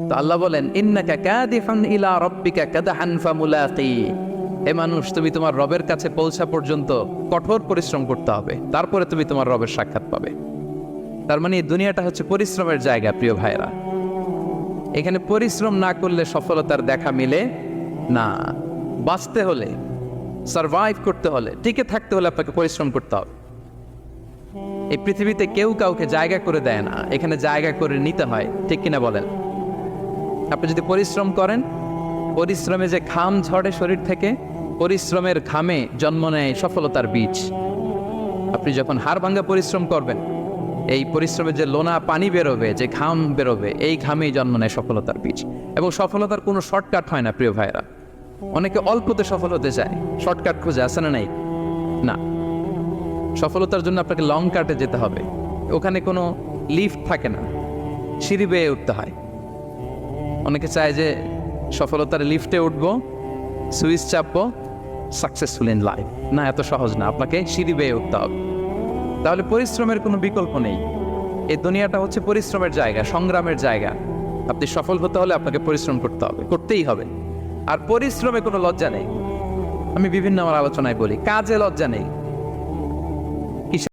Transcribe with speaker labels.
Speaker 1: তো আল্লাহ বলেন, ইন্নাকা কাদিফান ইলা রাব্বিকা কাদহান ফামুলাকি। হে মানুষ, তুমি তোমার রবের কাছে পৌঁছা পর্যন্ত কঠোর পরিশ্রম করতে হবে, তারপরে তুমি তোমার রবের সাক্ষাৎ পাবে। তার মানে এই দুনিয়াটা হচ্ছে পরিশ্রমের জায়গা প্রিয় ভাইরা। এখানে পরিশ্রম না করলে সফলতার দেখা মিলে না। বাঁচতে হলে, সারভাইভ করতে হলে, টিকে থাকতে হলে আপনাকে পরিশ্রম করতে হবে। এই পৃথিবীতে কেউ কাউকে জায়গা করে দেয় না, এখানে জায়গা করে নিতে হয়, ঠিক কিনা বলেন? আপনি যদি পরিশ্রম করেন, পরিশ্রমে যে ঘাম ঝরে শরীর থেকে, পরিশ্রমের ঘামে জন্ম নেয় সফলতার বীজ। আপনি যখন হাড় ভাঙ্গা পরিশ্রম করবেন, এই পরিশ্রমে যে লোনা পানি বেরোবে, যে ঘাম বেরোবে, এই ঘামেই জন্ম নেয় সফলতার বীজ। এবং সফলতার কোনো শর্টকাট হয় না প্রিয় ভাইরা। অনেকে অল্পতে সফল হতে চায়, শর্টকাট খুঁজে, আসে না নাই? না, সফলতার জন্য আপনাকে লং কাটে যেতে হবে। ওখানে কোনো লিফট থাকে না, সিঁড়ি বেয়ে উঠতে হয়। অনেকে চায় যে সফলতার লিফটে উঠবো, সুইচ চাপবো, সাকসেসফুল ইন লাইফ। না, এত সহজ না, আপনাকে সিঁড়ি বেয়ে উঠতে হবে। তাহলে পরিশ্রমের কোনো বিকল্প নেই। এই দুনিয়াটা হচ্ছে পরিশ্রমের জায়গা, সংগ্রামের জায়গা। আপনি সফল হতে হলে আপনাকে পরিশ্রম করতে হবে, করতেই হবে। আর পরিশ্রমে কোনো লজ্জা নেই। আমি বিভিন্ন আমার আলোচনায় বলি, কাজে লজ্জা নেই।